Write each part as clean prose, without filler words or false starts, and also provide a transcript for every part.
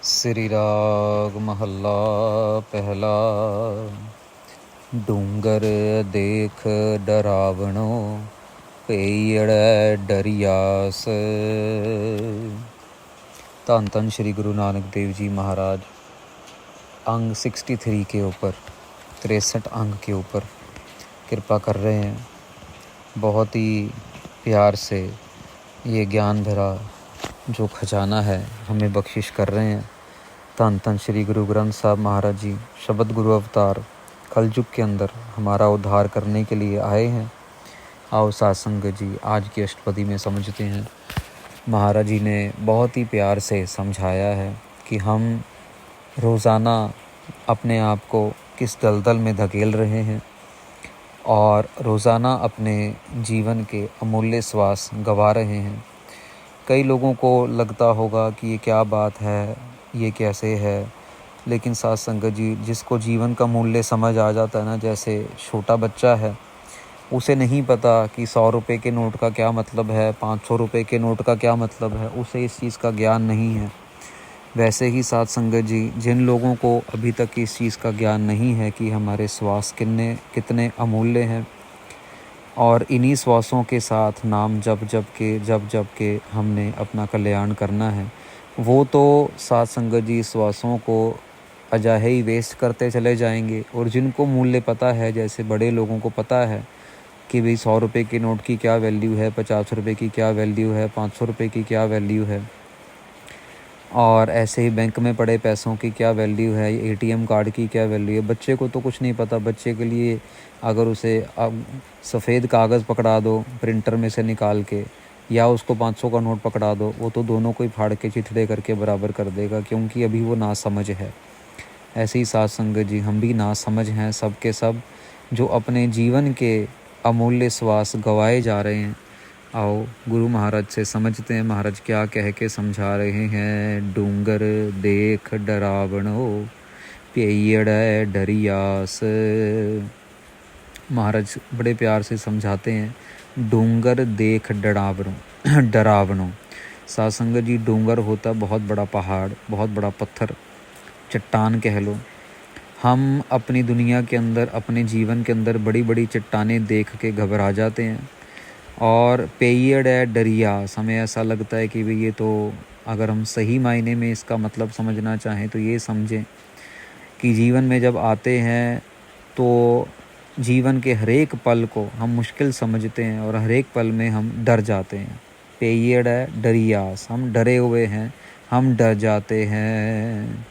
श्री राग महला पहला। डूंगर देख डरावनो पेड़ डरियास। धन धन श्री गुरु नानक देव जी महाराज अंग 63 के ऊपर 63 अंग के ऊपर कृपा कर रहे हैं। बहुत ही प्यार से ये ज्ञान भरा जो खजाना है हमें बख्शिश कर रहे हैं। धन धन श्री गुरु ग्रंथ साहब महाराज जी शब्द गुरु अवतार कलयुग के अंदर हमारा उद्धार करने के लिए आए हैं। आओ साथ संगत जी आज की अष्टपदी में समझते हैं। महाराज जी ने बहुत ही प्यार से समझाया है कि हम रोज़ाना अपने आप को किस दलदल में धकेल रहे हैं और रोज़ाना अपने जीवन के अमूल्य श्वास गंवा रहे हैं। कई लोगों को लगता होगा कि ये क्या बात है, ये कैसे है, लेकिन साथ संगत जी जिसको जीवन का मूल्य समझ आ जाता है ना, जैसे छोटा बच्चा है उसे नहीं पता कि 100 रुपये के नोट का क्या मतलब है, 500 रुपये के नोट का क्या मतलब है, उसे इस चीज़ का ज्ञान नहीं है। वैसे ही साथ संगत जी जिन लोगों को अभी तक इस चीज़ का ज्ञान नहीं है कि हमारे श्वास कितने अमूल्य हैं और इन्हीं श्वासों के साथ नाम जप जप के हमने अपना कल्याण करना है, वो तो साथ संगत जी श्वासों को अजाहे ही वेस्ट करते चले जाएंगे। और जिनको मूल्य पता है, जैसे बड़े लोगों को पता है कि भाई 100 रुपये के नोट की क्या वैल्यू है, 50 रुपये की क्या वैल्यू है, 500 रुपये की क्या वैल्यू है, और ऐसे ही बैंक में पड़े पैसों की क्या वैल्यू है, एटीएम कार्ड की क्या वैल्यू है। बच्चे को तो कुछ नहीं पता। बच्चे के लिए अगर उसे सफ़ेद कागज़ पकड़ा दो प्रिंटर में से निकाल के, या उसको 500 का नोट पकड़ा दो, वो तो दोनों को ही फाड़ के चिथड़े करके बराबर कर देगा, क्योंकि अभी वो नासमझ है। ऐसे ही साथ संगत जी हम भी नासमझ हैं सब के सब, जो अपने जीवन के अमूल्य श्वास गंवाए जा रहे हैं। आओ गुरु महाराज से समझते हैं महाराज क्या कह के समझा रहे हैं। डूंगर देख डरावनो पेड़ डरियास। महाराज बड़े प्यार से समझाते हैं। डूंगर देख डरावनो डरावनो। साथ संगत जी डूंगर होता बहुत बड़ा पहाड़, बहुत बड़ा पत्थर, चट्टान कह लो। हम अपनी दुनिया के अंदर, अपने जीवन के अंदर बड़ी बड़ी चट्टानें देख के घबरा जाते हैं। और पेड़ है डरियास, हमें ऐसा लगता है कि भाई ये तो, अगर हम सही मायने में इसका मतलब समझना चाहें तो ये समझें कि जीवन में जब आते हैं तो जीवन के हर एक पल को हम मुश्किल समझते हैं और हर एक पल में हम डर जाते हैं। पेड़ है डरियास, हम डरे हुए हैं, हम डर जाते हैं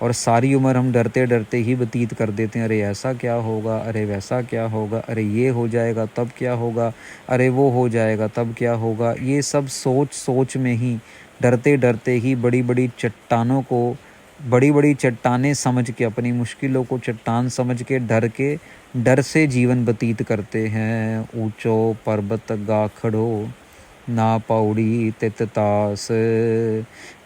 और सारी उम्र हम डरते डरते ही व्यतीत कर देते हैं। अरे ऐसा क्या होगा, अरे वैसा क्या होगा, अरे ये हो जाएगा तब क्या होगा, अरे वो हो जाएगा तब क्या होगा। ये सब सोच सोच में ही डरते डरते ही बड़ी बड़ी चट्टानों को, बड़ी बड़ी चट्टानें समझ के, अपनी मुश्किलों को चट्टान समझ के डर से जीवन व्यतीत करते हैं। ऊंचो पर्वत गाखड़ो ना पौड़ी तिततास।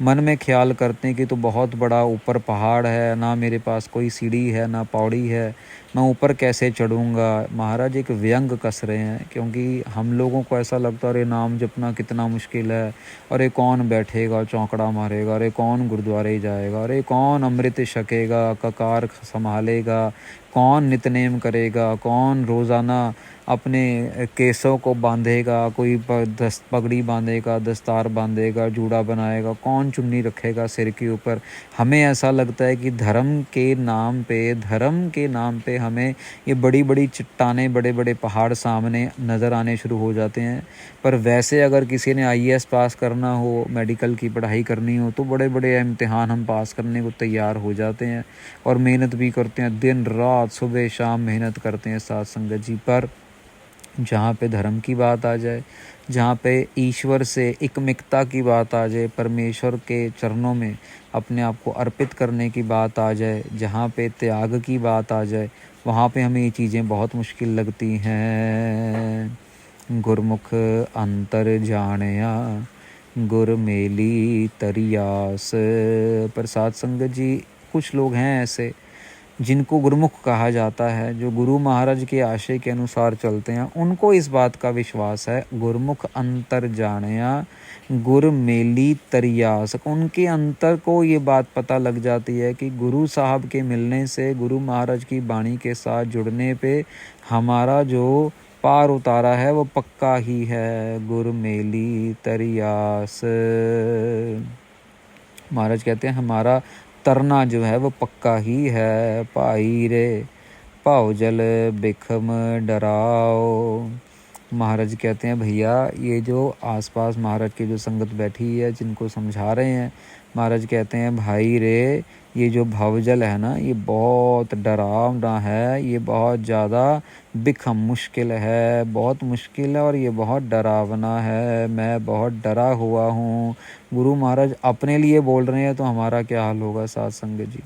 मन में ख्याल करते हैं कि तो बहुत बड़ा ऊपर पहाड़ है, ना मेरे पास कोई सीढ़ी है ना पौड़ी है, मैं ऊपर कैसे चढ़ूँगा। महाराज एक व्यंग कस रहे हैं, क्योंकि हम लोगों को ऐसा लगता है अरे नाम जपना कितना मुश्किल है, अरे कौन बैठेगा चौंकड़ा मारेगा, अरे कौन गुरुद्वारे जाएगा, अरे कौन अमृत छकेगा, ककार संभालेगा, कौन नितनेम करेगा, कौन रोज़ाना अपने केसों को बांधेगा, कोई पगड़ी बांधेगा, दस्तार बांधेगा, जूड़ा बनाएगा, कौन चुन्नी रखेगा सिर के ऊपर। हमें ऐसा लगता है कि धर्म के नाम पे हमें ये बड़ी बड़ी चट्टानें, बड़े बड़े पहाड़ सामने नज़र आने शुरू हो जाते हैं। पर वैसे अगर किसी ने आईएएस पास करना हो, मेडिकल की पढ़ाई करनी हो, तो बड़े बड़े इम्तिहान हम पास करने को तैयार हो जाते हैं और मेहनत भी करते हैं, दिन रात सुबह शाम मेहनत करते हैं साथ संगत जी। पर जहाँ पे धर्म की बात आ जाए, जहाँ पे ईश्वर से एकमिकता की बात आ जाए, परमेश्वर के चरणों में अपने आप को अर्पित करने की बात आ जाए, जहाँ पे त्याग की बात आ जाए, वहाँ पे हमें ये चीज़ें बहुत मुश्किल लगती हैं। गुरमुख अंतर जानिया गुर मेली तरियास। पर साथ संगत जी कुछ लोग हैं ऐसे जिनको गुरुमुख कहा जाता है, जो गुरु महाराज के आशय के अनुसार चलते हैं, उनको इस बात का विश्वास है, गुरुमुख अंतर जानिया गुर मेली तरियास। उनके अंतर को ये बात पता लग जाती है कि गुरु साहब के मिलने से, गुरु महाराज की वाणी के साथ जुड़ने पे हमारा जो पार उतारा है वो पक्का ही है। गुर मेली तरियास, महाराज कहते हैं हमारा तरना जो है वो पक्का ही है। भाई रे पाओ जल बिखम डराओ। महाराज कहते हैं भैया ये जो आसपास महाराज की जो संगत बैठी है, जिनको समझा रहे हैं, महाराज कहते हैं भाई रे ये जो भवजल है ना, ये बहुत डरावना है, ये बहुत ज़्यादा बिखम मुश्किल है, बहुत मुश्किल है और ये बहुत डरावना है। मैं बहुत डरा हुआ हूँ। गुरु महाराज अपने लिए बोल रहे हैं तो हमारा क्या हाल होगा साध संगत जी।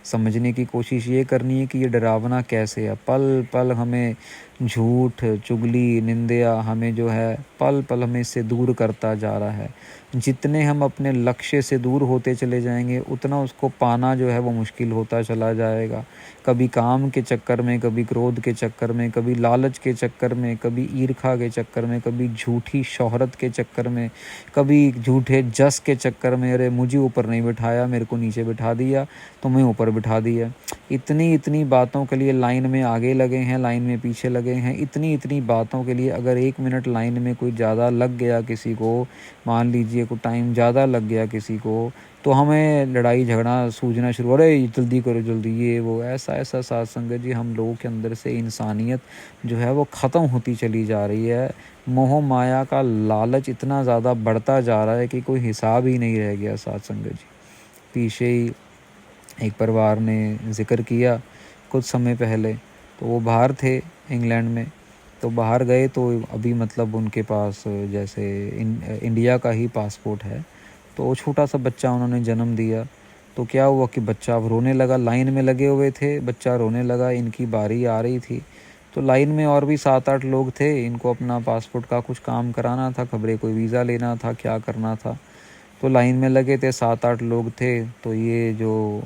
समझने की कोशिश ये करनी है कि ये डरावना कैसे है। पल पल हमें झूठ, चुगली, निंदा हमें जो है पल पल हमें इससे दूर करता जा रहा है। जितने हम अपने लक्ष्य से दूर होते चले जाएंगे, उतना उसको पाना जो है वो मुश्किल होता चला जाएगा। कभी काम के चक्कर में, कभी क्रोध के चक्कर में, कभी लालच के चक्कर में, कभी ईर्खा के चक्कर में, कभी झूठी शोहरत के चक्कर में, कभी झूठे जस के चक्कर में, अरे मुझे ऊपर नहीं बिठाया, मेरे को नीचे बिठा दिया, तुम्हें ऊपर बिठा दिया। इतनी इतनी बातों के लिए लाइन में आगे लगे हैं, लाइन में पीछे लगे हैं। इतनी इतनी बातों के लिए अगर 1 मिनट लाइन में कोई ज़्यादा लग गया किसी को, मान लीजिए कोई टाइम ज़्यादा लग गया किसी को, तो हमें लड़ाई झगड़ा सूझना शुरू, अरे जल्दी करो जल्दी, ये वो ऐसा ऐसा। साथ संगत जी हम लोगों के अंदर से इंसानियत जो है वो ख़त्म होती चली जा रही है। मोह माया का लालच इतना ज़्यादा बढ़ता जा रहा है कि कोई हिसाब ही नहीं रह गया। साथ संगत जी पीछे ही एक परिवार ने ज़िक्र किया कुछ समय पहले, तो वो बाहर थे इंग्लैंड में, तो बाहर गए तो अभी मतलब उनके पास जैसे इंडिया का ही पासपोर्ट है, तो छोटा सा बच्चा उन्होंने जन्म दिया। तो क्या हुआ कि बच्चा अब रोने लगा, लाइन में लगे हुए थे, बच्चा रोने लगा, इनकी बारी आ रही थी, तो लाइन में और भी 7-8 लोग थे, इनको अपना पासपोर्ट का कुछ काम कराना था, खबरें कोई वीज़ा लेना था, क्या करना था। तो लाइन में लगे थे, 7-8 लोग थे। तो ये जो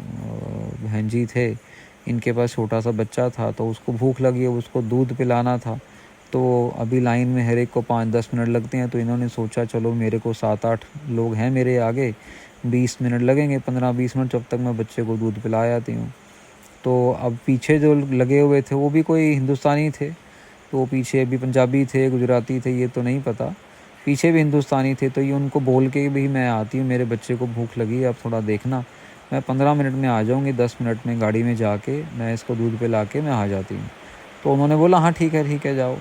बहन जी थे, इनके पास छोटा सा बच्चा था, तो उसको भूख लगी है, उसको दूध पिलाना था। तो अभी लाइन में हर एक को 5-10 मिनट लगते हैं, तो इन्होंने सोचा चलो मेरे को 7-8 लोग हैं मेरे आगे, 20 मिनट लगेंगे, 15-20 मिनट, जब तक मैं बच्चे को दूध पिला आती हूँ। तो अब पीछे जो लगे हुए थे वो भी कोई हिंदुस्तानी थे, तो पीछे भी पंजाबी थे, गुजराती थे, ये तो नहीं पता, पीछे भी हिंदुस्तानी थे। तो ये उनको बोल के भी मैं आती हूँ, मेरे बच्चे को भूख लगी है, अब थोड़ा देखना, मैं 15 मिनट में आ जाऊँगी, 10 मिनट में गाड़ी में जाके मैं इसको दूध पिला के मैं आ जाती हूँ। तो उन्होंने बोला हाँ ठीक है जाओ।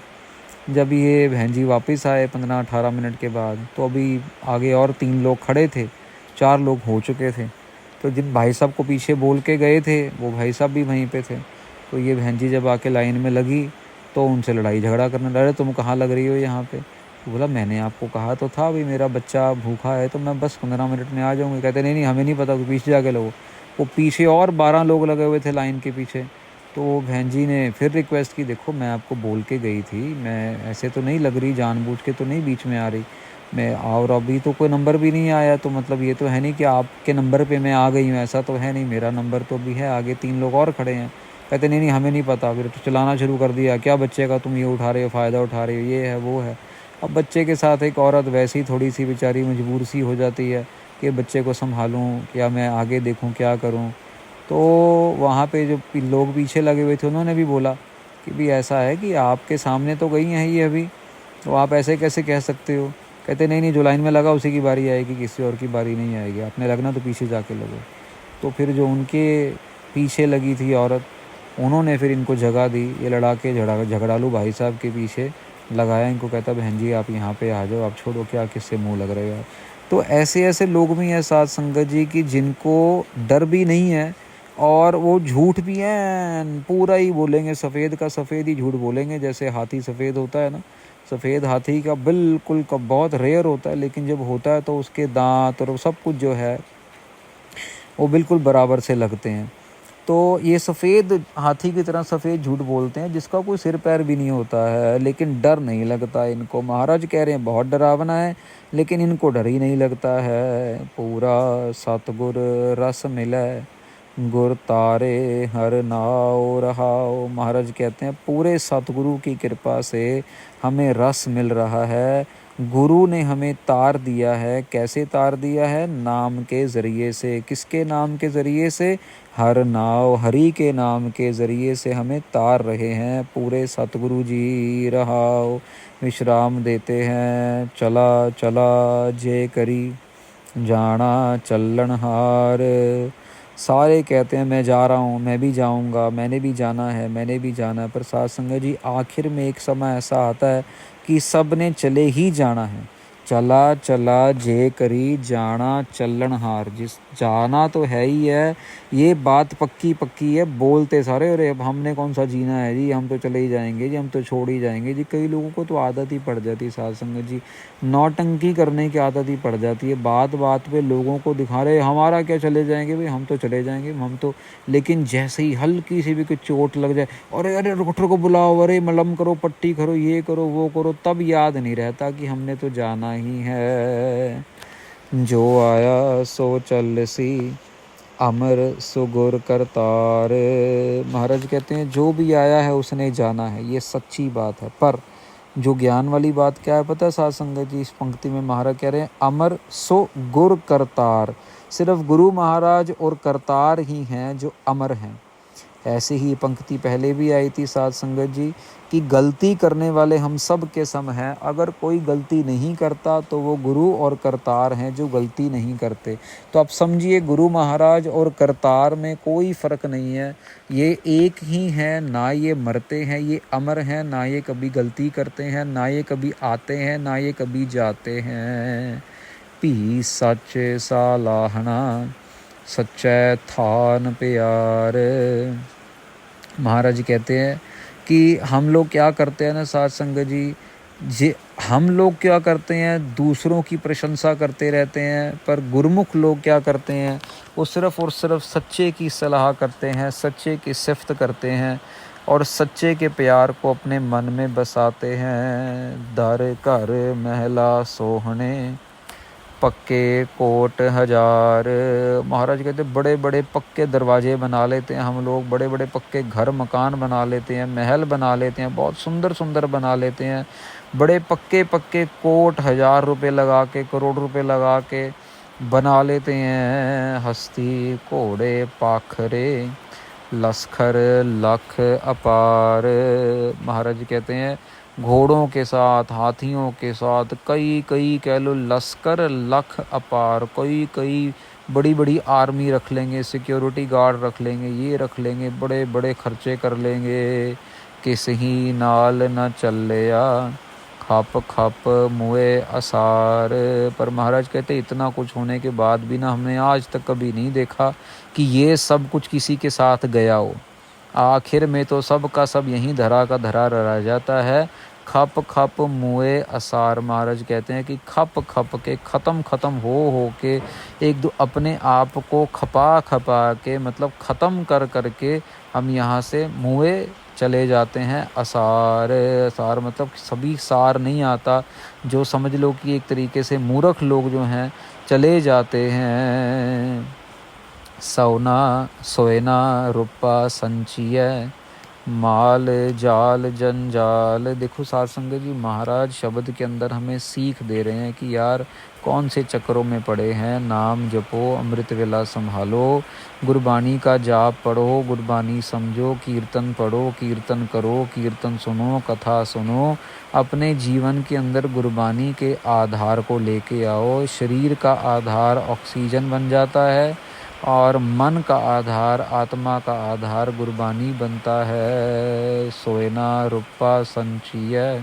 जब ये बहन जी वापस आए 15-18 मिनट के बाद, तो अभी आगे और 3 लोग खड़े थे, 4 लोग हो चुके थे। तो जिन भाई साहब को पीछे बोल के गए थे, वो भाई साहब भी वहीं पे थे। तो ये बहन जी जब आके लाइन में लगी, तो उनसे लड़ाई झगड़ा करने लगे, तुम कहाँ लग रही हो यहाँ पे। तो बोला मैंने आपको कहा तो था भाई मेरा बच्चा भूखा है, तो मैं बस 15 मिनट में आ जाऊँगी। कहते नहीं हमें नहीं पता, पीछे जाके लगो। वो पीछे और 12 लोग लगे हुए थे लाइन के पीछे। तो बहन जी ने फिर रिक्वेस्ट की, देखो मैं आपको बोल के गई थी, मैं ऐसे तो नहीं लग रही, जानबूझ के तो नहीं बीच में आ रही मैं, और अभी तो कोई नंबर भी नहीं आया, तो मतलब ये तो है नहीं कि आपके नंबर पे मैं आ गई हूँ, ऐसा तो है नहीं, मेरा नंबर तो अभी है, आगे 3 लोग और खड़े हैं। कहते नहीं हमें नहीं पता। फिर तो चलाना शुरू कर दिया, क्या बच्चे का तुम ये उठा रहे हो, फ़ायदा उठा रहे हो, ये है वो है। अब बच्चे के साथ एक औरत वैसे ही थोड़ी सी बेचारी मजबूर सी हो जाती है कि बच्चे को संभालूं, क्या मैं आगे देखूं, क्या करूं। तो वहाँ पे जो लोग पीछे लगे हुए थे, उन्होंने भी बोला कि भी ऐसा है कि आपके सामने तो गई हैं ये अभी, तो आप ऐसे कैसे कह सकते हो। कहते नहीं जो लाइन में लगा उसी की बारी आएगी, किसी और की बारी नहीं आएगी, आपने लगना तो पीछे जाके लगो। तो फिर जो उनके पीछे लगी थी औरत, उन्होंने फिर इनको जगह दी, ये लड़ा के झगड़ालू भाई साहब के पीछे लगाया इनको, कहता बहन जी आप यहाँ पे आ जाओ, आप छोड़ो, क्या किससे मुंह लग रहे हो आप। तो ऐसे ऐसे लोग भी हैं साथ संगत जी की जिनको डर भी नहीं है, और वो झूठ भी हैं, पूरा ही बोलेंगे, सफ़ेद का सफ़ेद ही झूठ बोलेंगे। जैसे हाथी सफ़ेद होता है ना, सफ़ेद हाथी का बिल्कुल का बहुत रेयर होता है, लेकिन जब होता है तो उसके दांत और सब कुछ जो है वो बिल्कुल बराबर से लगते हैं। तो ये सफ़ेद हाथी की तरह सफ़ेद झूठ बोलते हैं, जिसका कोई सिर पैर भी नहीं होता है, लेकिन डर नहीं लगता इनको। महाराज कह रहे हैं बहुत डरावना है, लेकिन इनको डर ही नहीं लगता है। पूरा सतगुर रस मिले गुर तारे हर नाव रहाओ। महाराज कहते हैं पूरे सतगुरु की कृपा से हमें रस मिल रहा है। गुरु ने हमें तार दिया है। कैसे तार दिया है? नाम के ज़रिए से। किसके नाम के ज़रिए से? हर नाव, हरि के नाम के ज़रिए से हमें तार रहे हैं पूरे सतगुरु जी। रहाओ विश्राम देते हैं। चला चला जे करी जाना चलनहार। सारे कहते हैं मैं जा रहा हूँ, मैं भी जाऊँगा, मैंने भी जाना है, मैंने भी जाना है। पर साध संगत जी आखिर में एक समय ऐसा आता है कि सब ने चले ही जाना है। चला चला जे करी जाना चलनहार। जिस जाना तो है ही है, ये बात पक्की पक्की है। बोलते सारे अरे अब हमने कौन सा जीना है जी, हम तो चले ही जाएंगे जी, हम तो छोड़ ही जाएंगे जी। कई लोगों को तो आदत ही पड़ जाती है साध संगत जी, नौटंकी करने की आदत ही पड़ जाती है। बात बात पे लोगों को दिखा रहे हमारा क्या, चले जाएंगे भाई, हम तो चले जाएंगे हम तो। लेकिन जैसे ही हल्की सी भी कोई चोट लग जाए, अरे अरे डॉक्टर को बुलाओ, अरे मलम करो, पट्टी करो, ये करो वो करो, तब याद नहीं रहता कि हमने तो जाना ही है। जो आया सो चल सी अमर सुगुर करतार। महाराज कहते हैं जो भी आया है उसने जाना है, ये सच्ची बात है। पर जो ज्ञान वाली बात क्या है पता है साध संगत जी? इस पंक्ति में महाराज कह रहे हैं अमर सो गुर करतार। सिर्फ गुरु महाराज और करतार ही हैं जो अमर हैं। ऐसे ही पंक्ति पहले भी आई थी साध संगत जी कि गलती करने वाले हम सब के सम हैं। अगर कोई गलती नहीं करता तो वो गुरु और करतार हैं जो गलती नहीं करते। तो आप समझिए गुरु महाराज और करतार में कोई फ़र्क नहीं है, ये एक ही हैं। ना ये मरते हैं, ये अमर हैं। ना ये कभी गलती करते हैं, ना ये कभी आते हैं, ना ये कभी जाते हैं। भी सच सालाहना सच्चै थान प्यार। महाराज कहते हैं कि हम लोग क्या करते हैं ना साध संगत जी, हम लोग क्या करते हैं, दूसरों की प्रशंसा करते रहते हैं। पर गुरमुख लोग क्या करते हैं, वो सिर्फ़ और सिर्फ सच्चे की सलाह करते हैं, सच्चे की सिफ़त करते हैं और सच्चे के प्यार को अपने मन में बसाते हैं। दर घर महला सोहने पक्के कोट हजार। महाराज कहते बड़े बड़े पक्के दरवाजे बना लेते हैं हम लोग, बड़े बड़े पक्के घर मकान बना लेते हैं, महल बना लेते हैं, बहुत सुंदर सुंदर बना लेते हैं। बड़े पक्के पक्के कोट 1000 रुपये लगा के, करोड़ रुपये लगा के बना लेते हैं। हस्ती घोड़े पाखरे लश्कर लख अपार। महाराज कहते हैं घोड़ों के साथ, हाथियों के साथ, कई कई कह लो लश्कर लख अपार, कई कई बड़ी बड़ी आर्मी रख लेंगे, सिक्योरिटी गार्ड रख लेंगे, ये रख लेंगे, बड़े बड़े खर्चे कर लेंगे। किस ही नाल न चलिया खप खप मुए असार। पर महाराज कहते इतना कुछ होने के बाद भी ना हमने आज तक कभी नहीं देखा कि ये सब कुछ किसी के साथ गया हो। आखिर में तो सब का सब यहीं धरा का धरा रह जाता है। खप खप मुए असार। महाराज कहते हैं कि खप खप के, ख़त्म हो के, एक दो अपने आप को खपा खपा के, मतलब ख़त्म कर करके हम यहाँ से मुए चले जाते हैं। असार, असार मतलब सभी सार नहीं आता, जो समझ लो कि एक तरीके से मूर्ख लोग जो हैं चले जाते हैं। सौना सोना रुपा संचिय माल जाल जंजाल। देखो साध संगत जी महाराज शब्द के अंदर हमें सीख दे रहे हैं कि यार कौन से चक्रों में पड़े हैं। नाम जपो, अमृत वेला संभालो, गुरबानी का जाप पढ़ो, गुरबानी समझो, कीर्तन पढ़ो, कीर्तन करो, कीर्तन सुनो, कथा सुनो। अपने जीवन के अंदर गुरबानी के आधार को लेके आओ। शरीर का आधार ऑक्सीजन बन जाता है और मन का आधार, आत्मा का आधार गुरबानी बनता है। सोना रुपा संचिय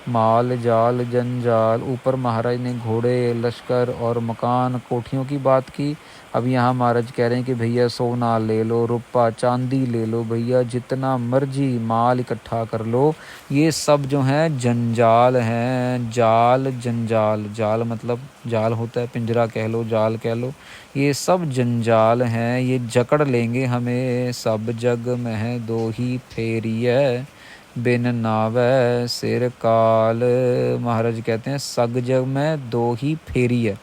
माल जाल जंजाल। ऊपर महाराज ने घोड़े, लश्कर और मकान, कोठियों की बात की। अब यहाँ महाराज कह रहे हैं कि भैया सोना ले लो, रुपा चांदी ले लो, भैया जितना मर्जी माल इकट्ठा कर लो। ये सब जो हैं जंजाल हैं। जाल जंजाल, जाल मतलब जाल होता है, पिंजरा कह लो, जाल कह लो, ये सब जंजाल हैं। ये जकड़ लेंगे हमें। सब जग में दो ही फेरिय बिन नावै सिर काल। महाराज कहते हैं सग जग में दो ही फेरी है।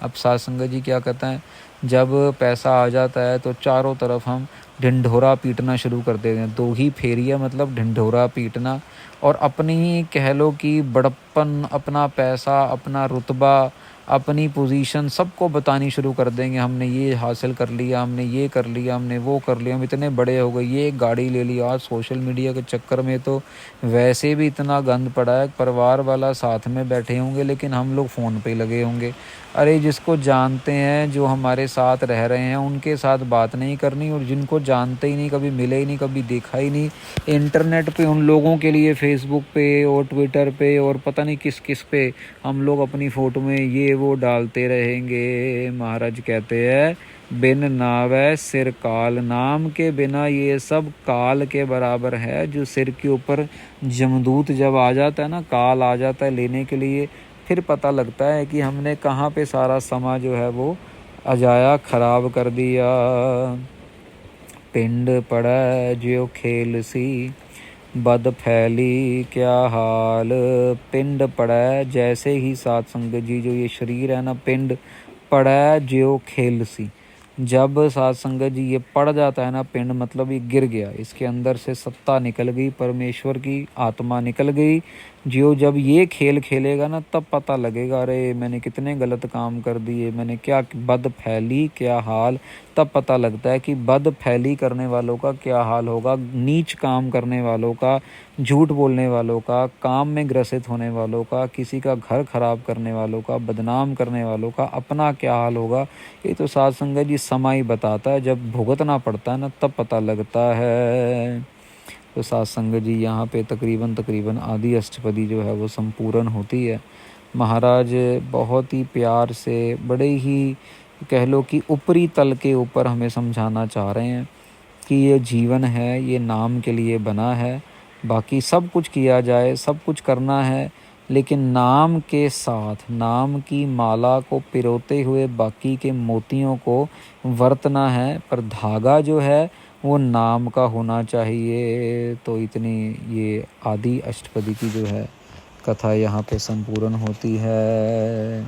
अब साध संगत जी क्या कहते हैं, जब पैसा आ जाता है तो चारों तरफ हम ढिंढोरा पीटना शुरू कर देते हैं। 2 ही फेरिया मतलब ढिंढोरा पीटना, और अपनी ही कह लो कि बड़प्पन, अपना पैसा, अपना रुतबा, अपनी पोजीशन सबको बतानी शुरू कर देंगे। हमने ये हासिल कर लिया, हमने ये कर लिया, हमने वो कर लिया, हम इतने बड़े हो गए, ये गाड़ी ले ली। आज सोशल मीडिया के चक्कर में तो वैसे भी इतना गंद पड़ा है, परिवार वाला साथ में बैठे होंगे लेकिन हम लोग फ़ोन पे लगे होंगे। अरे जिसको जानते हैं, जो हमारे साथ रह रहे हैं, उनके साथ बात नहीं करनी, और जिनको जानते ही नहीं, कभी मिले ही नहीं, कभी देखा ही नहीं, इंटरनेट पे उन लोगों के लिए फेसबुक पे और ट्विटर पे और पता नहीं किस किस पे हम लोग अपनी फ़ोटो में ये वो डालते रहेंगे। महाराज कहते हैं बिन नावै सिर काल, नाम के बिना ये सब काल के बराबर है। जो सिर के ऊपर जमदूत जब आ जाता है ना, काल आ जाता है लेने के लिए, फिर पता लगता है कि हमने कहाँ पे सारा समा जो है वो अजाया ख़राब कर दिया। पिंड पड़ा ज्यों खेल सी, बद फैली क्या हाल। पिंड पड़ा जैसे ही सात संगत जी, जो ये शरीर है ना, पिंड पड़ा ज्यों खेल सी, जब सात संगत जी ये पड़ जाता है ना, पिंड मतलब ये गिर गया, इसके अंदर से सत्ता निकल गई, परमेश्वर की आत्मा निकल गई। जो जब ये खेल खेलेगा ना, तब पता लगेगा अरे मैंने कितने गलत काम कर दिए, मैंने क्या बद फैली क्या हाल। तब पता लगता है कि बद फैली करने वालों का क्या हाल होगा, नीच काम करने वालों का, झूठ बोलने वालों का, काम में ग्रसित होने वालों का, किसी का घर खराब करने वालों का, बदनाम करने वालों का अपना क्या हाल होगा। ये तो साध संगत जी समय ही बताता है, जब भुगतना पड़ता है ना तब पता लगता है। तो साध संगत जी यहाँ पे तकरीबन आदि अष्टपदी जो है वो संपूर्ण होती है। महाराज बहुत ही प्यार से, बड़े ही कह लो कि ऊपरी तल के ऊपर हमें समझाना चाह रहे हैं कि ये जीवन है, ये नाम के लिए बना है। बाकी सब कुछ किया जाए, सब कुछ करना है, लेकिन नाम के साथ, नाम की माला को पिरोते हुए बाकी के मोतियों को वरतना है, पर धागा जो है वो नाम का होना चाहिए। तो इतनी ये आदि अष्टपदी की जो है कथा यहाँ पे संपूर्ण होती है।